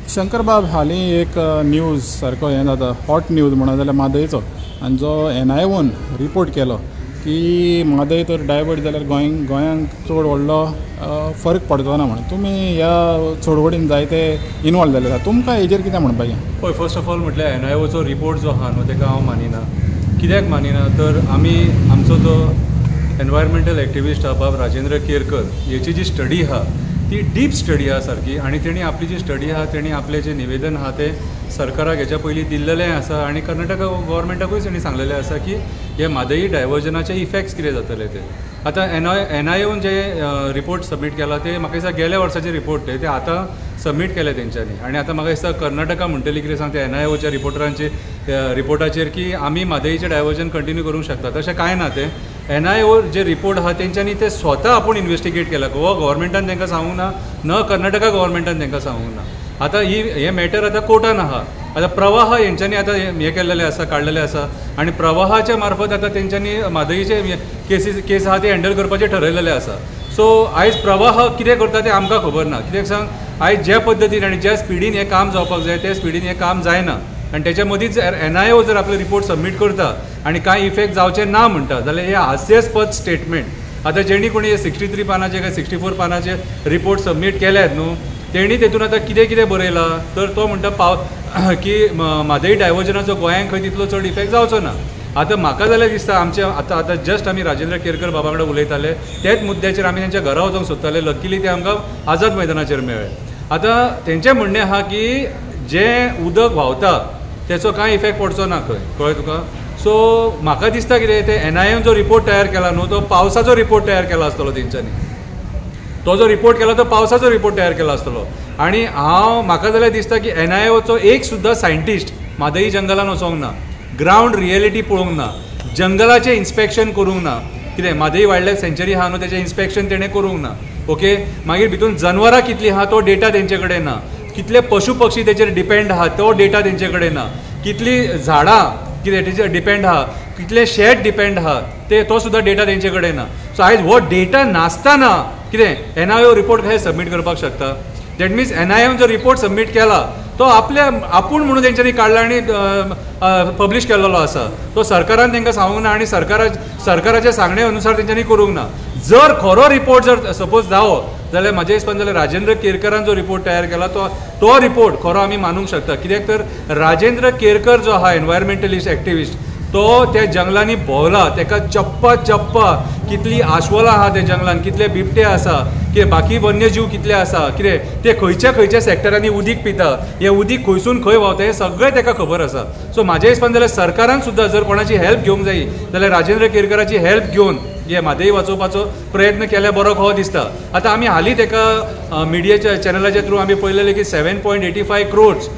शंकरबाब हालीं एक न्यूज सारको हें जाता हॉट न्यूज म्हणत जाल्यार म्हादयचो आनी जो NIOन रिपोर्ट केलो की म्हादय तर डायवर्ट जाल्यार गोंयांक चड व्हडलो फरक पडचो ना म्हणून तुमी ह्या चळवळीन जायते इनवॉल्व जाले आसा तुमकां हेजेर कितें म्हणपाचें? पळय फर्स्ट ऑफ ऑल म्हटल्यार NIOचो रिपोर्ट जो आहा न्हू तेका हांव मानिना. कित्याक मानिना तर आमी आमचो जो एनवायरमेंटल एक्टिविस्ट आहा बाब राजेंद्र केरकर हेची जी स्टडी आहा ती डीप स्टडी आहा सारकी आनी तेणी आपली जी स्टडी आहा तेणी आपलें जें निवेदन आहा तें सरकाराक हेच्या पयलीं दिल्लेलें आसा आनी कर्नाटका गव्हर्मेंटाकूय तेणी सांगलेलें आसा की हे म्हादई डायवर्जनाचे इफेक्ट्स कितें जातले ते. आतां NIOन जे रिपोर्ट सबमीट केला ते म्हाका दिसता गेल्या वर्साचे रिपोर्ट ते आतां सबमीट केले तेंच्यांनी आनी आतां म्हाका दिसता कर्नाटका म्हणटली कितें सांगता NIOच्या रिपोर्टाचेर की आमी म्हादईचें डायवर्जन कंटिन्यू करूंक शकता. तशें कांय ना तें NIO जे रिपोर्ट आहा तेंच्यांनी ते स्वता आपूण इन्वेस्टिगेट केला. गोवा गव्हर्मेंटान तांकां सांगूंक ना न कर्नाटका गव्हर्मेंटान तांकां सांगूंक ना. आतां हे मॅटर आतां कोर्टान आहा. आतां प्रवाह हेंच्यांनी आतां हें केल्लेलें आसा काडलेलें आसा आनी प्रवाहाच्या मार्फत आतां तेंच्यांनी म्हादईचे केस आहा ते हँडल करपाचें ठरयलेलें आसा. सो आयज प्रवाह कितें करता तें आमकां खबर ना. कित्याक सांग आयज ज्या पद्दतीन आनी ज्या स्पिडीन हें काम जावपाक जाय त्या स्पिडीन हें काम जायना आनी तेच्या मदींच NIO जर आपलो रिपोर्ट सबमीट करता आनी कांय इफेक्ट जावचे ना म्हणटा जाल्यार हे हास्यास्पद स्टेटमेंट. आतां जेणी कोणी 63 पानाचे काय 64 पानाचे रिपोर्ट सबमीट केल्यात न्हू तेणी तेतून आतां कितें कितें बरयलां तर तो म्हणटा की म्हादई डायवर्जनाचो गोंयांक खंय तितलो चड इफेक्ट जावचो ना. आतां म्हाका जाल्यार दिसता आमचे आतां जस्ट आमी राजेंद्र केरकर बाबा कडेन उलयताले तेच मुद्द्याचेर आमी तेंच्या घरा वचूंक सोदताले. लकीली ते आमकां आझाद मैदानाचेर मेळ्ळे. आतां तेंचें म्हणणें आहा की जें उदक व्हांवता तेचो कांय इफेक्ट पडचो ना खंय कळ्ळें तुका. सो म्हाका दिसता कितें ते NIOन जो रिपोर्ट तयार केला न्हू तो पावसाचो रिपोर्ट तयार केला आसतलो तेंच्यांनी. तो जो रिपोर्ट केला तो पावसाचो रिपोर्ट तयार केला आसतलो आनी म्हाका जाल्यार दिसता की NIOचो एक सुद्दां सायंटिस्ट म्हादई जंगलान वचोंक ना, ग्रावंड रियलिटी पळोवंक ना, जंगलाचें इन्स्पेक्शन करूंक ना. कितें म्हादई वायल्ड लायफ सँच्युरी आहा न्हू तेचें इन्स्पेक्शन तेणें करूंक ना. ओके मागीर भितून जनवरां कितलीं आहा तो डेटा तेंचे कडेन ना. कितले पशु पक्षी तेचेर डिपेंड आहा तो डेटा तेंचे कडेन ना. कितलीं झाडां कितें तेचेर डिपेंड आहा, कितले शेत डिपेंड आहा तो सुद्दां डेटा तेंचे कडेन ना. सो आयज हो डेटा नासतना कितें NIO रिपोर्ट कशें सबमीट करपाक शकता? दॅट मिन्स NIOन जो रिपोर्ट सबमीट केला तो आपूण म्हणून तेंच्यांनी काडला आनी पब्लीश केल्लो आसा. तो सरकारान तांकां सांगूंक ना आनी सरकाराच्या सांगणे अनुसार तेंच्यांनी करूंक ना. जर खरो रिपोर्ट जर सपोज जावो जाल्यार म्हाज्या हिसपान जाल्यार राजेंद्र केरकरान जो रिपोर्ट तयार केला तो रिपोर्ट खरो आमी मानूंक शकता. कित्याक तर राजेंद्र केरकर जो आहा एनवायरमेंटलिस्ट एक्टिविस्ट तो त्या जंगलांनी भोंवला. तेका चप्पा कितली आश्वलां आहा त्या जंगलान, कितले बिबटे आसा, कितें बाकी वन्यजीव कितले आसा, कितें ते खंयच्या सॅक्टरांनी उदीक पिता, हें उदीक खंयसून खंय व्हांवता हें सगळें तेका खबर आसा. सो म्हाज्या हिसपान जाल्यार सरकारान सुद्दां जर कोणाची हेल्प घेवंक जायी जाल्यार राजेंद्र केरकराची हेल्प घेवन हे म्हादई वाचोवपाचो प्रयत्न केल्यार बरो कहो दिसता. आतां आमी हालीं तेका मिडियाच्या चॅनलाच्या थ्रू आमी पळयलेलें की 7.85 crores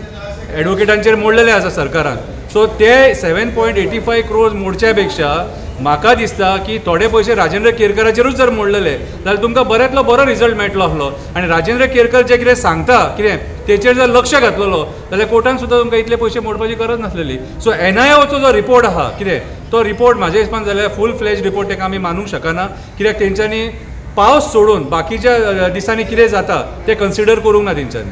एडवोकेटांचेर मोडलेले आसा सरकारान. सो ते 7.85 crores मोडच्या पेक्षा म्हाका दिसता की थोडे पयशे राजेंद्र केरकराचेरूच जर मोडलेले जाल्यार तुमकां बऱ्यांतलो बरो रिजल्ट मेळटलो आसलो आनी राजेंद्र केरकर जे कितें सांगता कितें तेचेर जर लक्ष घातलेलो जाल्यार कोर्टान सुद्दां तुमकां इतले पयशे मोडपाची गरज नासलेली. सो NIOचो जो रिपोर्ट आहा कितें तो रिपोर्ट म्हाज्या हिसपान जाल्यार फूल फ्लेज रिपोर्ट तेका आमी मानूंक शकना. कित्याक तेंच्यांनी पावस सोडून बाकीच्या दिसांनी कितें जाता तें कन्सिडर करूंक ना तेंच्यांनी.